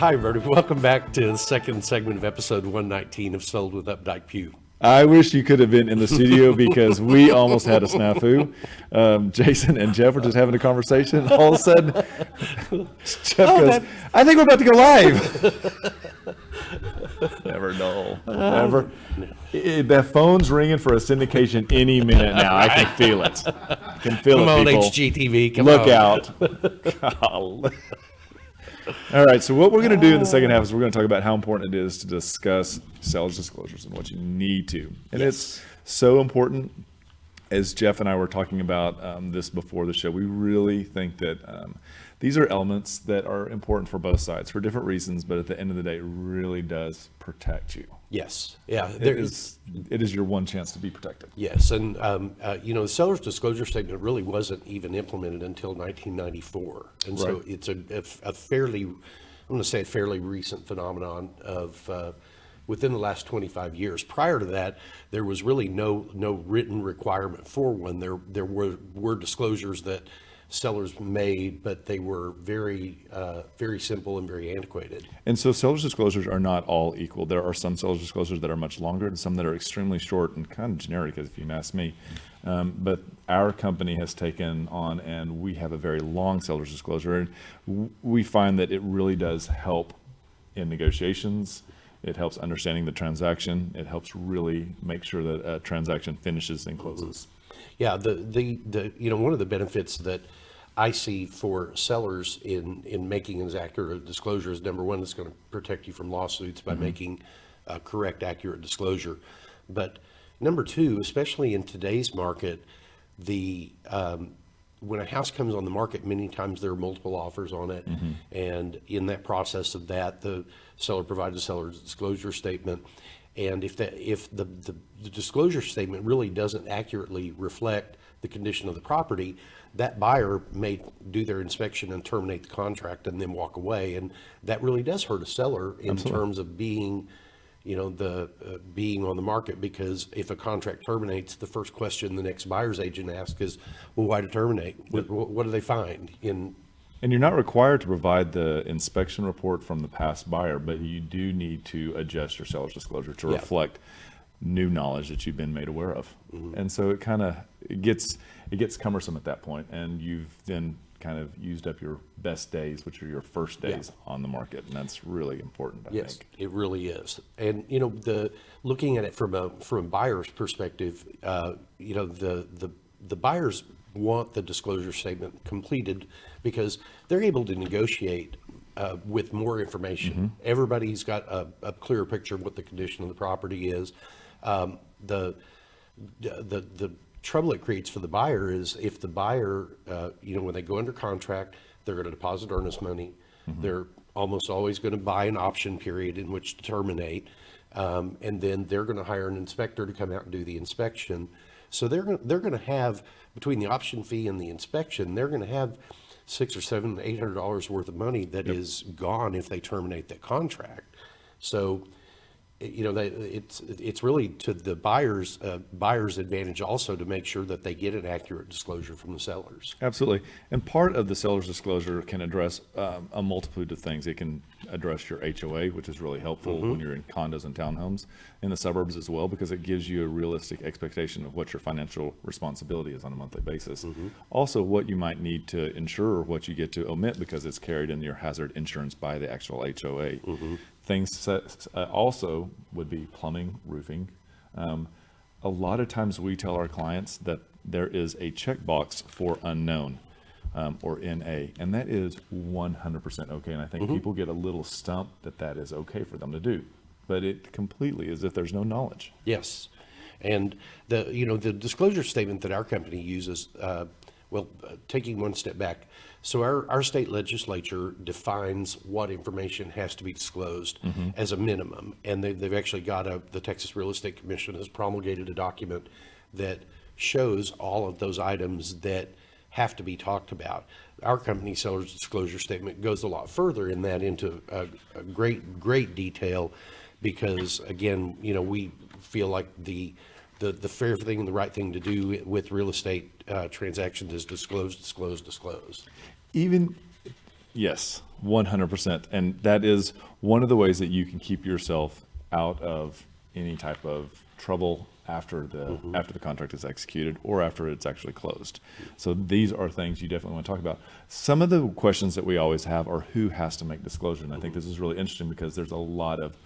Hi, Bertie. Welcome back to the second segment of episode 119 of Sold with Updike Pugh. I wish you could have been in the studio because we almost had a snafu. Jason and Jeff were just having a conversation. All of a sudden, Jeff goes, I think we're about to go live. Never know. Never. That phone's ringing for a syndication any minute now. I can feel it. I can feel Come it, on, people. HGTV. Come Look on. out. Golly. All right, so what we're going to do in the second half is we're going to talk about how important it is to discuss seller's disclosures and what you need to. And it's so important. As Jeff and I were talking about this before the show, we really think that these are elements that are important for both sides for different reasons, but at the end of the day, it really does protect you. Yes. Yeah. It is your one chance to be protected. Yes. And, the seller's disclosure statement really wasn't even implemented until 1994. And so it's a fairly, I'm going to say a fairly recent phenomenon of within the last 25 years. Prior to that, there was really no written requirement for one. There were disclosures that sellers made, but they were very simple and very antiquated. And so seller's disclosures are not all equal. There are some seller's disclosures that are much longer and some that are extremely short and kind of generic, if you ask me. But our company has taken on, and we have a very long seller's disclosure, and we find that it really does help in negotiations. It helps understanding the transaction. It helps really make sure that a transaction finishes and closes. Yeah, the one of the benefits that I see for sellers in making as accurate a disclosure is, number one, it's going to protect you from lawsuits by making a correct, accurate disclosure. But number two, especially in today's market, when a house comes on the market, many times there are multiple offers on it, and in that process of that, the seller provides a seller's disclosure statement. And if the disclosure statement really doesn't accurately reflect the condition of the property, that buyer may do their inspection and terminate the contract and then walk away, and that really does hurt a seller in terms of being, being on the market. Because if a contract terminates, the first question the next buyer's agent asks is, "Well, why to terminate? What do they find?" And you're not required to provide the inspection report from the past buyer, but you do need to adjust your seller's disclosure to reflect new knowledge that you've been made aware of. And so it gets cumbersome at that point, and you've then kind of used up your best days, which are your first days on the market, and that's really important. I think it really is. And looking at it from a buyer's perspective, the buyers want the disclosure statement completed because they're able to negotiate with more information. Everybody's got a clearer picture of what the condition of the property is. The trouble it creates for the buyer is if the buyer, when they go under contract, they're going to deposit earnest money. They're almost always going to buy an option period in which to terminate, and then they're going to hire an inspector to come out and do the inspection. So they're going to have, between the option fee and the inspection, they're going to have $600 or $700, $800 worth of money that is gone if they terminate that contract. So, it's really to the buyer's advantage also to make sure that they get an accurate disclosure from the sellers. Absolutely. And part of the seller's disclosure can address a multitude of things. It can address your HOA, which is really helpful when you're in condos and townhomes in the suburbs as well, because it gives you a realistic expectation of what your financial responsibility is on a monthly basis. Also, what you might need to insure or what you get to omit because it's carried in your hazard insurance by the actual HOA. Things also would be plumbing, roofing. A lot of times we tell our clients that there is a checkbox for unknown or NA, and that is 100% okay. And I think people get a little stumped that is okay for them to do, but it completely is if there's no knowledge. Yes. And the disclosure statement that our company uses, taking one step back, so our state legislature defines what information has to be disclosed as a minimum, and they've actually got the Texas Real Estate Commission has promulgated a document that shows all of those items that have to be talked about. Our company seller's disclosure statement goes a lot further in that into a great detail, because again, we feel like the fair thing and the right thing to do with real estate transactions is disclose. Even, yes, 100%. And that is one of the ways that you can keep yourself out of any type of trouble after the contract is executed or after it's actually closed. So these are things you definitely want to talk about. Some of the questions that we always have are who has to make disclosure. And I think this is really interesting because there's a lot of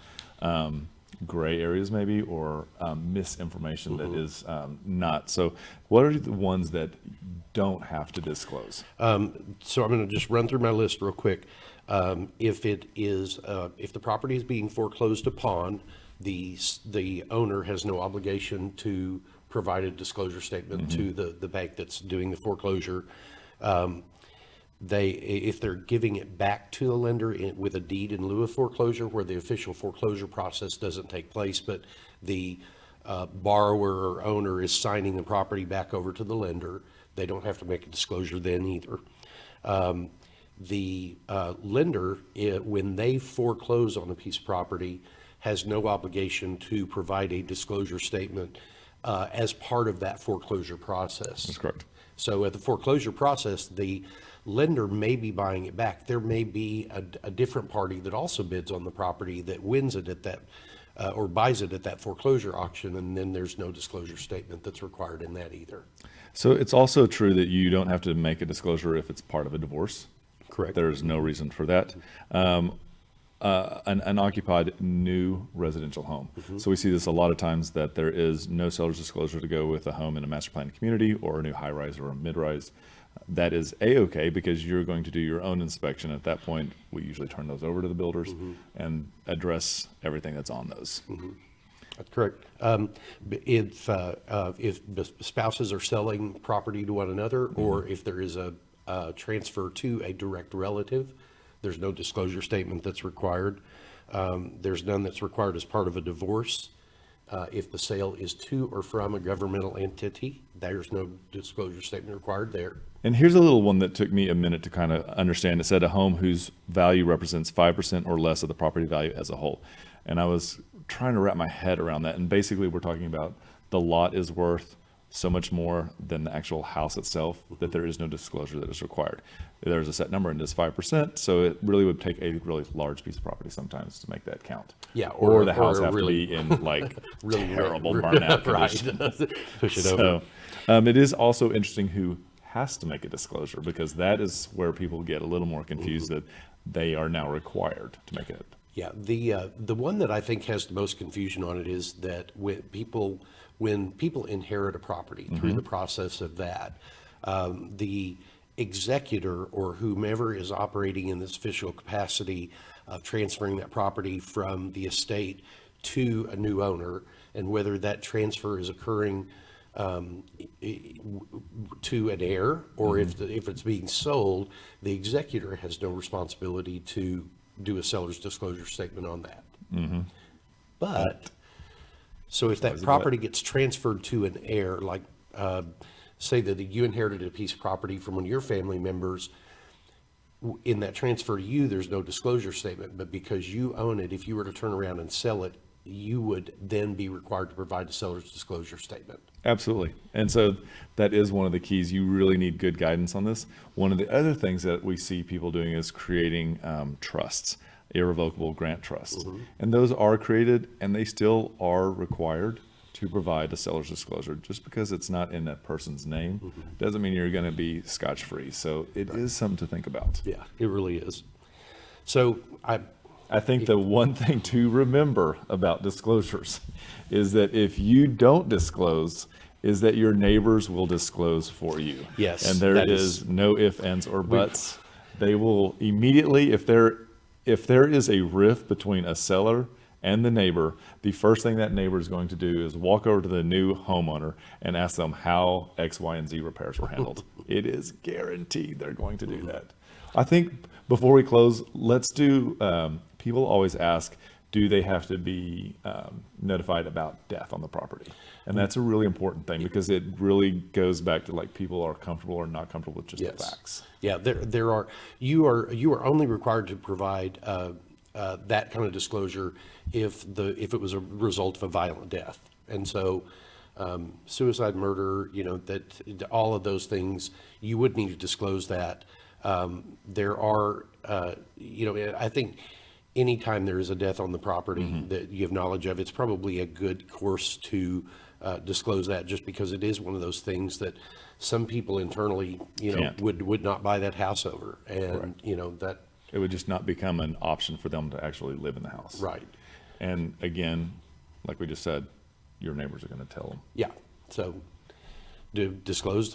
gray areas maybe, or misinformation that is not. So what are the ones that don't have to disclose? So I'm going to just run through my list real quick. If the property is being foreclosed upon, the owner has no obligation to provide a disclosure statement to the bank that's doing the foreclosure. If they're giving it back to the lender with a deed in lieu of foreclosure, where the official foreclosure process doesn't take place, but the borrower or owner is signing the property back over to the lender, they don't have to make a disclosure then either. The lender, when they foreclose on a piece of property, has no obligation to provide a disclosure statement as part of that foreclosure process. That's correct. So at the foreclosure process, the lender may be buying it back. There may be a different party that also bids on the property that wins it at that, or buys it at that foreclosure auction, and then there's no disclosure statement that's required in that either. So it's also true that you don't have to make a disclosure if it's part of a divorce. Correct. There's no reason for that. An occupied new residential home. So we see this a lot of times, that there is no seller's disclosure to go with a home in a master planned community or a new high rise or a mid rise. That is a-okay, because you're going to do your own inspection. At that point, we usually turn those over to the builders and address everything that's on those. That's correct. If the spouses are selling property to one another, or if there is a transfer to a direct relative, there's no disclosure statement that's required. There's none that's required as part of a divorce. If the sale is to or from a governmental entity, there's no disclosure statement required there. And here's a little one that took me a minute to kind of understand. It said a home whose value represents 5% or less of the property value as a whole. And I was trying to wrap my head around that. And basically we're talking about the lot is worth so much more than the actual house itself, that there is no disclosure that is required. There's a set number, and it's 5%, so it really would take a really large piece of property sometimes to make that count. Yeah, or the house have to be in like really terrible burnout condition. Right. Push it over. So it is also interesting who has to make a disclosure, because that is where people get a little more confused, that they are now required to make it. Yeah, the one that I think has the most confusion on it is that when people inherit a property through the process of that, the executor or whomever is operating in this official capacity of transferring that property from the estate to a new owner, and whether that transfer is occurring to an heir, or if it's being sold, the executor has no responsibility to do a seller's disclosure statement on that. But so if that property gets transferred to an heir, like say that you inherited a piece of property from one of your family members, in that transfer to you, there's no disclosure statement, but because you own it, if you were to turn around and sell it, you would then be required to provide a seller's disclosure statement. Absolutely. And so that is one of the keys. You really need good guidance on this. One of the other things that we see people doing is creating trusts, irrevocable grant trusts. And those are created, and they still are required to provide a seller's disclosure. Just because it's not in that person's name doesn't mean you're going to be scotch-free. So it is something to think about. Yeah, it really is. So I think the one thing to remember about disclosures is that if you don't disclose, is that your neighbors will disclose for you. Yes. And there is no ifs, ands, or buts. They will immediately, if there is a rift between a seller and the neighbor, the first thing that neighbor is going to do is walk over to the new homeowner and ask them how X, Y, and Z repairs were handled. It is guaranteed they're going to do that. I think before we close, let's do, people always ask, do they have to be notified about death on the property? And that's a really important thing, because it really goes back to like people are comfortable or not comfortable with just the facts. Yeah, you are only required to provide that kind of disclosure if it was a result of a violent death. And so suicide, murder, that all of those things, you would need to disclose that. There are, I think anytime there is a death on the property that you have knowledge of, it's probably a good course to disclose that, just because it is one of those things that some people internally, Can't. would not buy that house over. And, that, It would just not become an option for them to actually live in the house. right. And again, like we just said, your neighbors are going to tell them. Yeah. So disclose.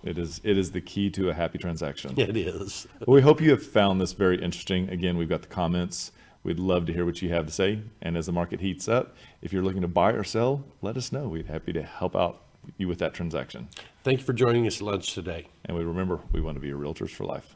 It is the key to a happy transaction. It is. Well, we hope you have found this very interesting. Again, we've got the comments. We'd love to hear what you have to say. And as the market heats up, if you're looking to buy or sell, let us know. We'd be happy to help out you with that transaction. Thank you for joining us at lunch today. And we remember, we want to be your realtors for life.